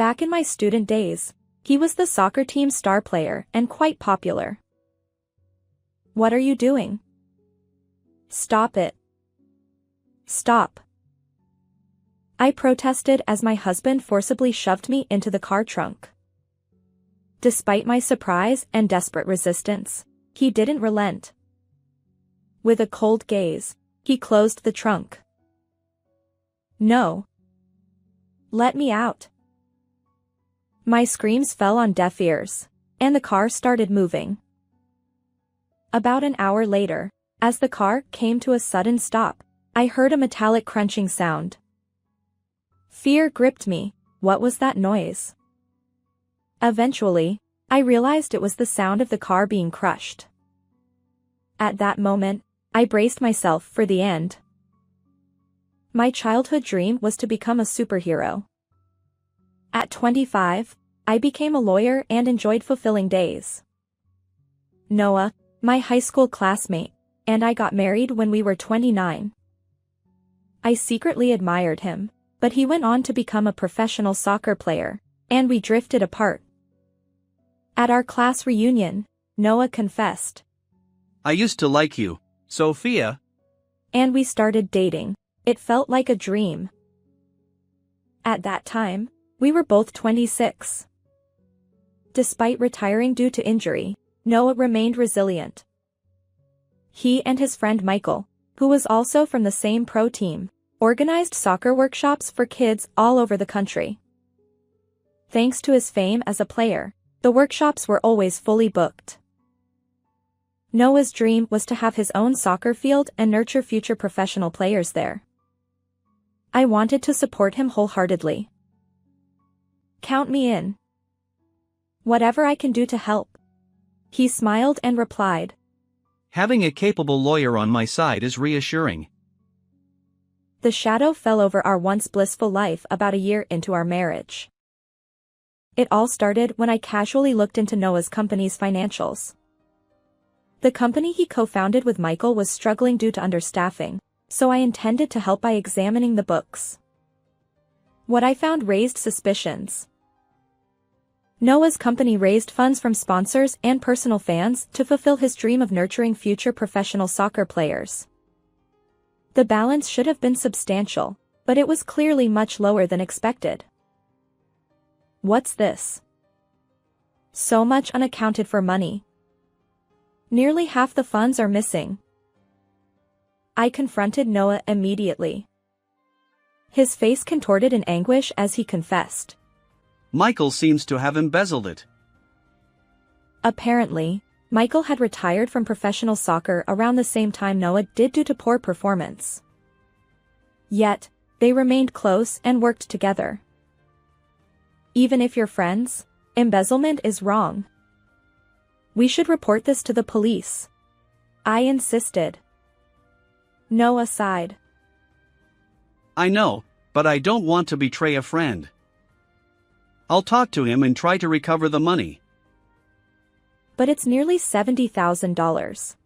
Back in my student days, he was the soccer team's star player and quite popular. "What are you doing? Stop it. Stop," I protested as my husband forcibly shoved me into the car trunk. Despite my surprise and desperate resistance, he didn't relent. With a cold gaze, he closed the trunk. "No. Let me out." My screams fell on deaf ears, and the car started moving. About an hour later, as the car came to a sudden stop, I heard a metallic crunching sound. Fear gripped me. What was that noise? Eventually, I realized it was the sound of the car being crushed. At that moment, I braced myself for the end. My childhood dream was to become a superhero. At 25, I became a lawyer and enjoyed fulfilling days. Noah, my high school classmate, and I got married when we were 29. I secretly admired him, but he went on to become a professional soccer player, and we drifted apart. At our class reunion, Noah confessed. "I used to like you, Sophia." And we started dating. It felt like a dream. At that time, we were both 26. Despite retiring due to injury, Noah remained resilient. He and his friend Michael, who was also from the same pro team, organized soccer workshops for kids all over the country. Thanks to his fame as a player, the workshops were always fully booked. Noah's dream was to have his own soccer field and nurture future professional players there. I wanted to support him wholeheartedly. "Count me in. Whatever I can do to help," he smiled and replied. "Having a capable lawyer on my side is reassuring." The shadow fell over our once blissful life about a year into our marriage. It all started when I casually looked into Noah's company's financials. The company he co-founded with Michael was struggling due to understaffing, so I intended to help by examining the books. What I found raised suspicions. Noah's company raised funds from sponsors and personal fans to fulfill his dream of nurturing future professional soccer players. The balance should have been substantial, but it was clearly much lower than expected. What's this? So much unaccounted for money. Nearly half the funds are missing. I confronted Noah immediately. His face contorted in anguish as he confessed. "Michael seems to have embezzled it." Apparently, Michael had retired from professional soccer around the same time Noah did due to poor performance. Yet, they remained close and worked together. Even if you're friends, embezzlement is wrong. We should report this to the police. I insisted. Noah sighed. "I know, but I don't want to betray a friend. I'll talk to him and try to recover the money." But it's nearly $70,000.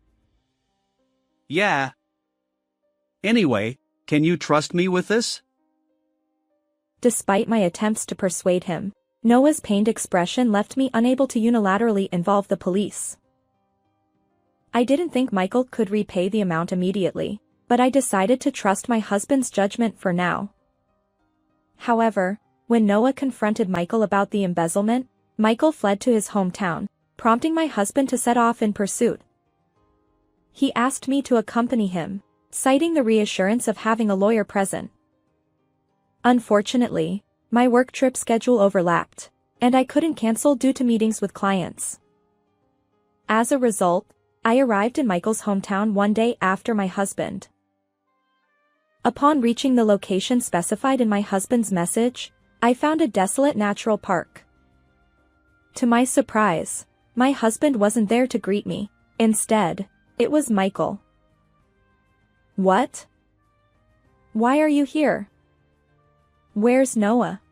"Yeah. Anyway, can you trust me with this?" Despite my attempts to persuade him, Noah's pained expression left me unable to unilaterally involve the police. I didn't think Michael could repay the amount immediately, but I decided to trust my husband's judgment for now. However, when Noah confronted Michael about the embezzlement, Michael fled to his hometown, prompting my husband to set off in pursuit. He asked me to accompany him, citing the reassurance of having a lawyer present. Unfortunately, my work trip schedule overlapped, and I couldn't cancel due to meetings with clients. As a result, I arrived in Michael's hometown one day after my husband. Upon reaching the location specified in my husband's message, I found a desolate natural park. To my surprise, my husband wasn't there to greet me. Instead, it was Michael. "What? Why are you here? Where's Noah?"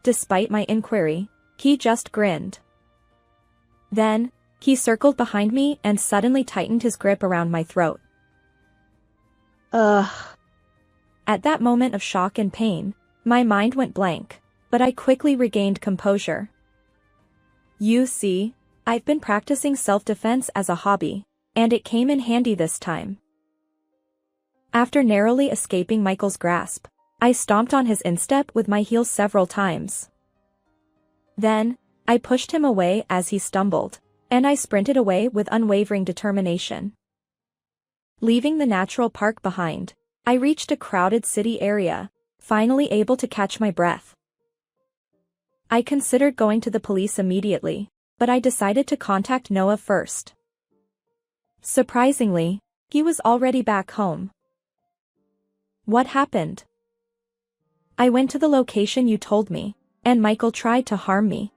Despite my inquiry, he just grinned. Then, he circled behind me and suddenly tightened his grip around my throat. Ugh. At that moment of shock and pain, my mind went blank. but I quickly regained composure. You see, I've been practicing self-defense as a hobby, and it came in handy this time. After narrowly escaping Michael's grasp, I stomped on his instep with my heels several times. Then, I pushed him away as he stumbled, and I sprinted away with unwavering determination. Leaving the natural park behind, I reached a crowded city area, finally able to catch my breath. I considered going to the police immediately, but I decided to contact Noah first. Surprisingly, he was already back home. What happened? I went to the location you told me, and Michael tried to harm me.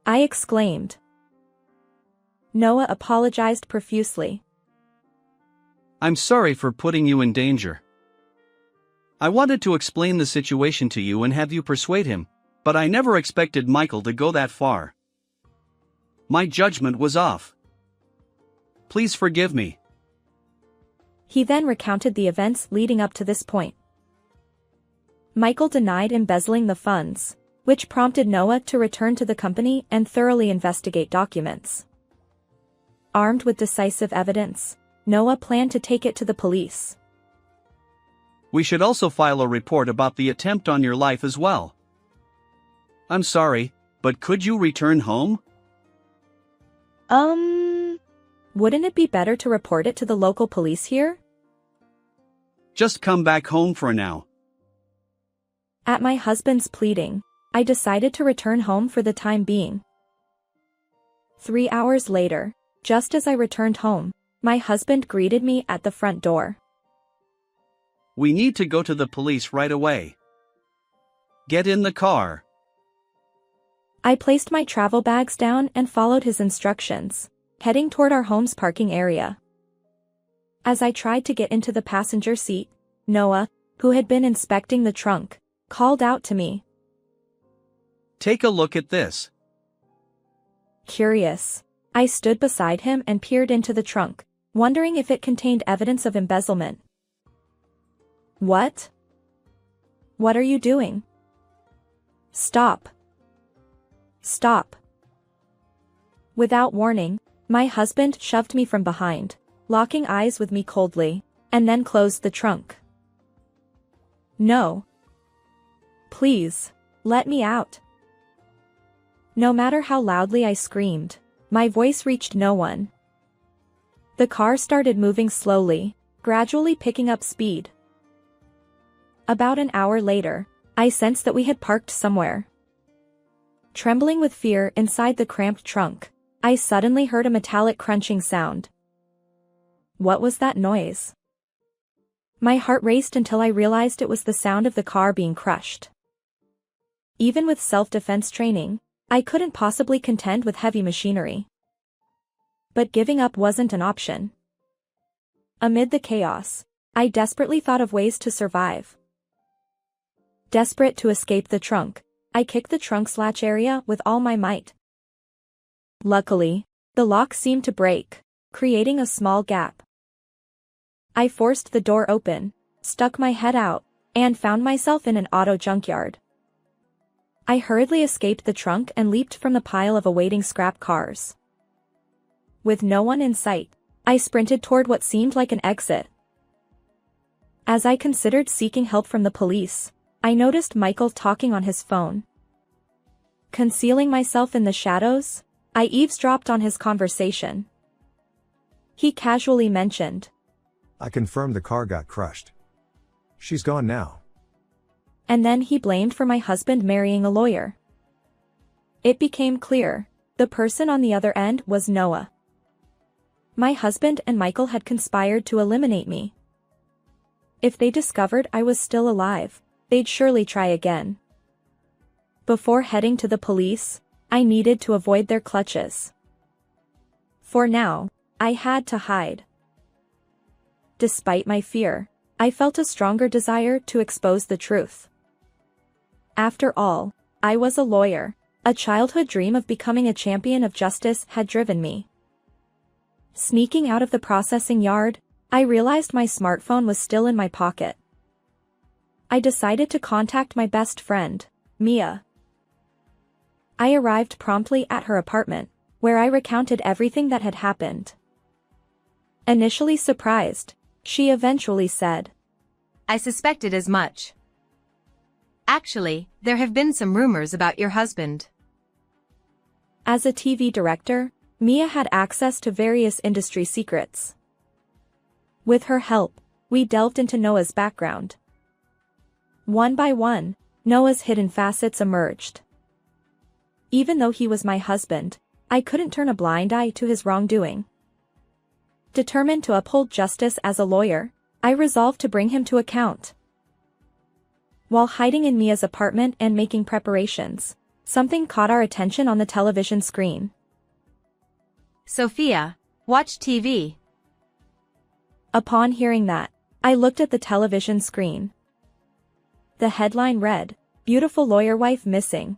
I exclaimed. Noah apologized profusely. I'm sorry for putting you in danger. I wanted to explain the situation to you and have you persuade him, but I never expected Michael to go that far. My judgment was off. Please forgive me. He then recounted the events leading up to this point. Michael denied embezzling the funds, which prompted Noah to return to the company and thoroughly investigate documents. Armed with decisive evidence, Noah planned to take it to the police. We should also file a report about the attempt on your life as well. I'm sorry, but could you return home? Wouldn't it be better to report it to the local police here? Just come back home for now. At my husband's pleading, I decided to return home for the time being. 3 hours later, just as I returned home, my husband greeted me at the front door. We need to go to the police right away. Get in the car. I placed my travel bags down and followed his instructions, heading toward our home's parking area. As I tried to get into the passenger seat, Noah, who had been inspecting the trunk, called out to me. Take a look at this. Curious, I stood beside him and peered into the trunk, wondering if it contained evidence of embezzlement. What? What are you doing? Stop. Stop. Without warning, my husband shoved me from behind, locking eyes with me coldly, and then closed the trunk. No. Please, let me out. No matter how loudly I screamed, my voice reached no one. The car started moving slowly, gradually picking up speed. About an hour later, I sensed that we had parked somewhere. Trembling with fear inside the cramped trunk, I suddenly heard a metallic crunching sound. What was that noise? My heart raced until I realized it was the sound of the car being crushed. Even with self-defense training, I couldn't possibly contend with heavy machinery. But giving up wasn't an option. Amid the chaos, I desperately thought of ways to survive. Desperate to escape the trunk, I kicked the trunk's latch area with all my might. Luckily, the lock seemed to break, creating a small gap. I forced the door open, stuck my head out, and found myself in an auto junkyard. I hurriedly escaped the trunk and leaped from the pile of awaiting scrap cars. With no one in sight, I sprinted toward what seemed like an exit. As I considered seeking help from the police, I noticed Michael talking on his phone. Concealing myself in the shadows, I eavesdropped on his conversation. He casually mentioned, I confirmed the car got crushed. She's gone now. And then he blamed for my husband marrying a lawyer. It became clear, the person on the other end was Noah. My husband and Michael had conspired to eliminate me. If they discovered I was still alive, they'd surely try again. Before heading to the police, I needed to avoid their clutches. For now, I had to hide. Despite my fear, I felt a stronger desire to expose the truth. After all, I was a lawyer. A childhood dream of becoming a champion of justice had driven me. Sneaking out of the processing yard, I realized my smartphone was still in my pocket. I decided to contact my best friend, Mia. I arrived promptly at her apartment, where I recounted everything that had happened. Initially surprised, she eventually said, I suspected as much. Actually, there have been some rumors about your husband. As a TV director, Mia had access to various industry secrets. With her help, we delved into Noah's background. One by one, Noah's hidden facets emerged. Even though he was my husband, I couldn't turn a blind eye to his wrongdoing. Determined to uphold justice as a lawyer, I resolved to bring him to account. While hiding in Mia's apartment and making preparations, something caught our attention on the television screen. Sophia, watch TV. Upon hearing that, I looked at the television screen. The headline read, Beautiful Lawyer Wife Missing.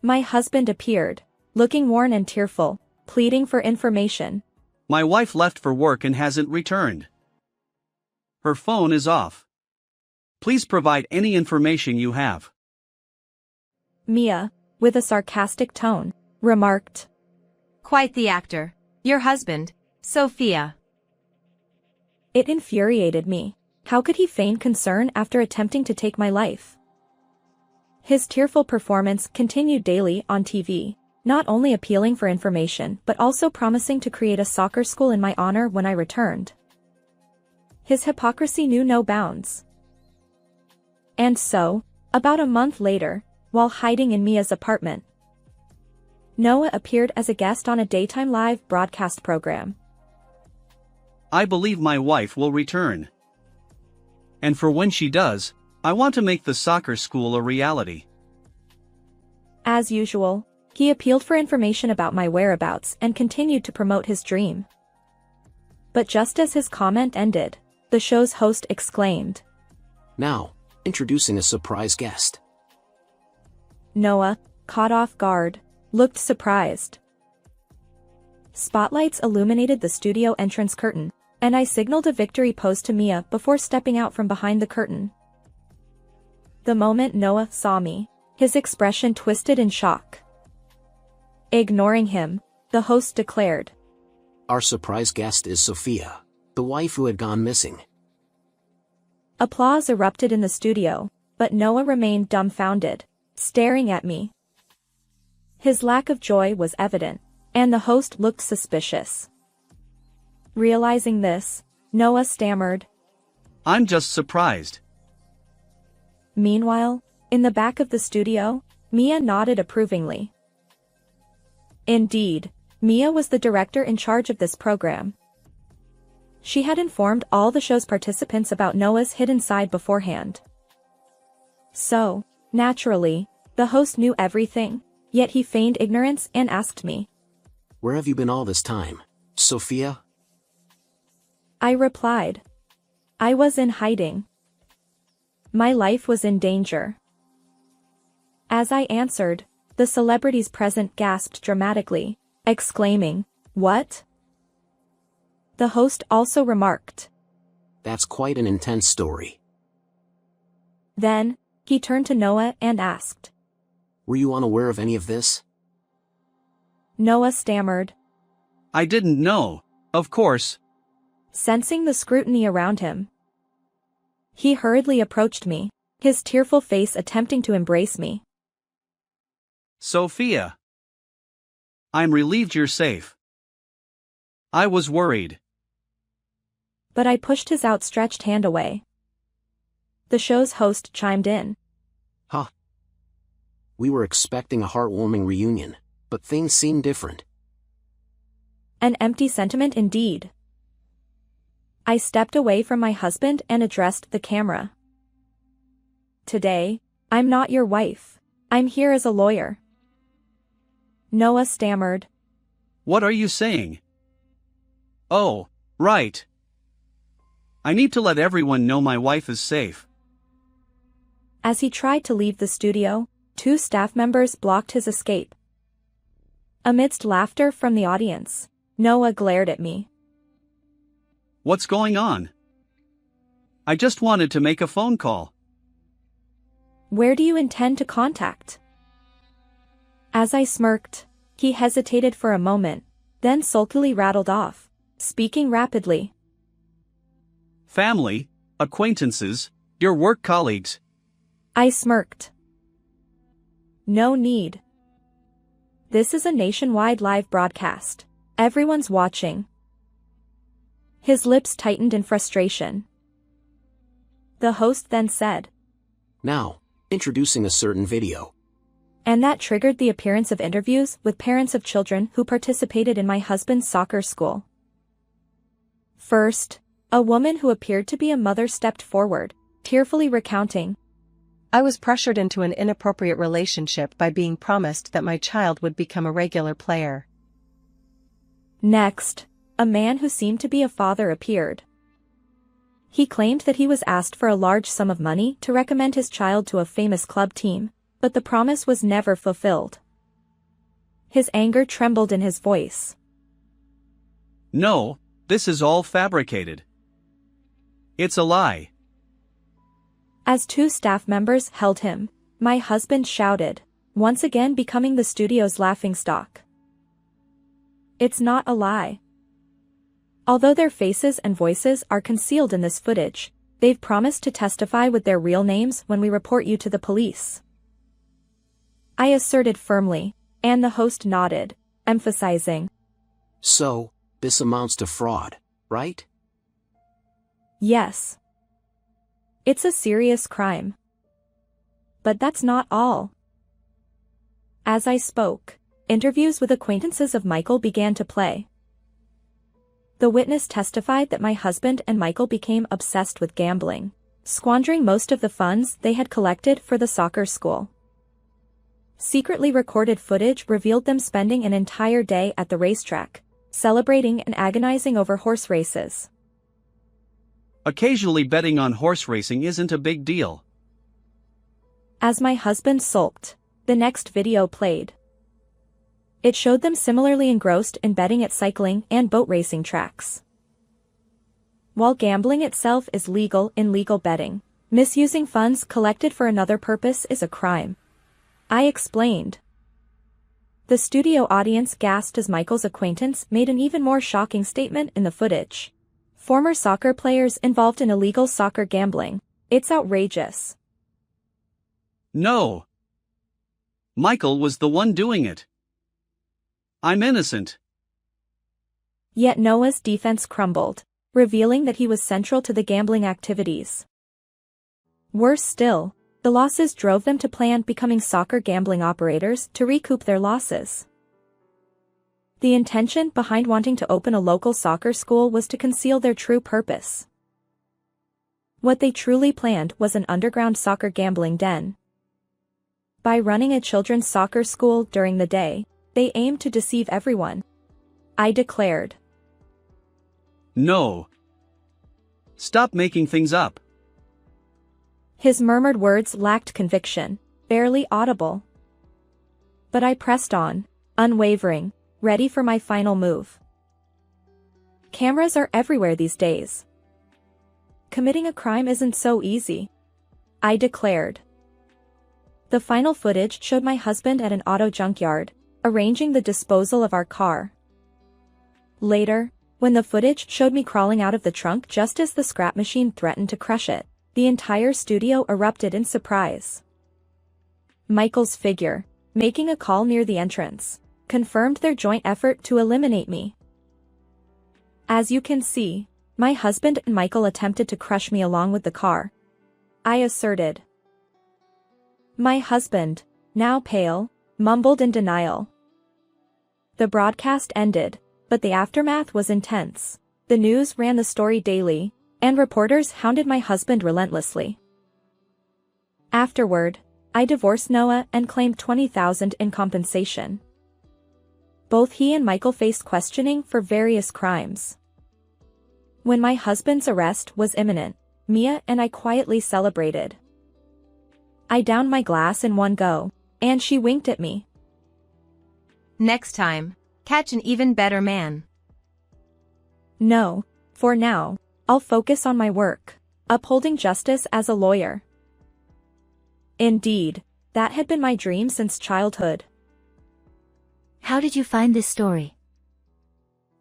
My husband appeared, looking worn and tearful, pleading for information. My wife left for work and hasn't returned. Her phone is off. Please provide any information you have. Mia, with a sarcastic tone, remarked. Quite the actor. Your husband, Sophia. It infuriated me. How could he feign concern after attempting to take my life? His tearful performance continued daily on TV, not only appealing for information but also promising to create a soccer school in my honor when I returned. His hypocrisy knew no bounds. And so, about a month later, while hiding in Mia's apartment, Noah appeared as a guest on a daytime live broadcast program. I believe my wife will return. And for when she does, I want to make the soccer school a reality. As usual, he appealed for information about my whereabouts and continued to promote his dream. But just as his comment ended, the show's host exclaimed, Now, introducing a surprise guest. Noah, caught off guard, looked surprised. Spotlights illuminated the studio entrance curtain, and I signaled a victory pose to Mia before stepping out from behind the curtain. The moment Noah saw me, his expression twisted in shock. Ignoring him, the host declared, Our surprise guest is Sophia, the wife who had gone missing. Applause erupted in the studio, but Noah remained dumbfounded, staring at me. His lack of joy was evident, and the host looked suspicious. Realizing this, Noah stammered. I'm just surprised. Meanwhile, in the back of the studio, Mia nodded approvingly. Indeed, Mia was the director in charge of this program. She had informed all the show's participants about Noah's hidden side beforehand. So, naturally, the host knew everything, yet he feigned ignorance and asked me, Where have you been all this time, Sophia? I replied, I was in hiding. My life was in danger. As I answered, the celebrities present gasped dramatically, exclaiming, What? The host also remarked, That's quite an intense story. Then, he turned to Noah and asked, Were you unaware of any of this? Noah stammered, I didn't know, of course. sensing the scrutiny around him. He hurriedly approached me, his tearful face attempting to embrace me. Sophia. I'm relieved you're safe. I was worried. But I pushed his outstretched hand away. The show's host chimed in. Huh. We were expecting a heartwarming reunion, but things seem different. An empty sentiment indeed. I stepped away from my husband and addressed the camera. Today, I'm not your wife. I'm here as a lawyer. Noah stammered. What are you saying? Oh, right. I need to let everyone know my wife is safe. As he tried to leave the studio, 2 staff members blocked his escape. Amidst laughter from the audience, Noah glared at me. What's going on? I just wanted to make a phone call. Where do you intend to contact? As I smirked, he hesitated for a moment, then sulkily rattled off, speaking rapidly. Family, acquaintances, your work colleagues. I smirked. No need. This is a nationwide live broadcast. Everyone's watching. His lips tightened in frustration. The host then said, Now, introducing a certain video. And that triggered the appearance of interviews with parents of children who participated in my husband's soccer school. First, a woman who appeared to be a mother stepped forward, tearfully recounting, I was pressured into an inappropriate relationship by being promised that my child would become a regular player. Next, a man who seemed to be a father appeared. He claimed that he was asked for a large sum of money to recommend his child to a famous club team, but the promise was never fulfilled. His anger trembled in his voice. No, this is all fabricated. It's a lie. As two staff members held him, my husband shouted, once again becoming the studio's laughingstock. It's not a lie. Although their faces and voices are concealed in this footage, they've promised to testify with their real names when we report you to the police. I asserted firmly, and the host nodded, emphasizing. So, this amounts to fraud, right? Yes. It's a serious crime. But that's not all. As I spoke, interviews with acquaintances of Michael began to play. The witness testified that my husband and Michael became obsessed with gambling, squandering most of the funds they had collected for the soccer school. Secretly recorded footage revealed them spending an entire day at the racetrack, celebrating and agonizing over horse races. Occasionally betting on horse racing isn't a big deal. As my husband sulked, the next video played. It showed them similarly engrossed in betting at cycling and boat racing tracks. While gambling itself is legal in legal betting, misusing funds collected for another purpose is a crime. I explained. The studio audience gasped as Michael's acquaintance made an even more shocking statement in the footage. Former soccer players involved in illegal soccer gambling. It's outrageous. No. Michael was the one doing it. I'm innocent. Yet Noah's defense crumbled, revealing that he was central to the gambling activities. Worse still, the losses drove them to plan becoming soccer gambling operators to recoup their losses. The intention behind wanting to open a local soccer school was to conceal their true purpose. What they truly planned was an underground soccer gambling den. By running a children's soccer school during the day, they aimed to deceive everyone. I declared. No. Stop making things up. His murmured words lacked conviction, barely audible. But I pressed on, unwavering, ready for my final move. Cameras are everywhere these days. Committing a crime isn't so easy. I declared. The final footage showed my husband at an auto junkyard, arranging the disposal of our car. Later, when the footage showed me crawling out of the trunk just as the scrap machine threatened to crush it, the entire studio erupted in surprise. Michael's figure, making a call near the entrance, confirmed their joint effort to eliminate me. As you can see, my husband and Michael attempted to crush me along with the car. I asserted. My husband, now pale, mumbled in denial. The broadcast ended, but the aftermath was intense. The news ran the story daily, and reporters hounded my husband relentlessly. Afterward, I divorced Noah and claimed $20,000 in compensation. Both he and Michael faced questioning for various crimes. When my husband's arrest was imminent, Mia and I quietly celebrated. I downed my glass in one go, and she winked at me. Next time, catch an even better man. No, for now, I'll focus on my work, upholding justice as a lawyer. Indeed, that had been my dream since childhood. How did you find this story?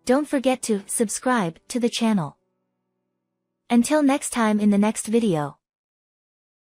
Don't forget to subscribe to the channel. Until next time in the next video.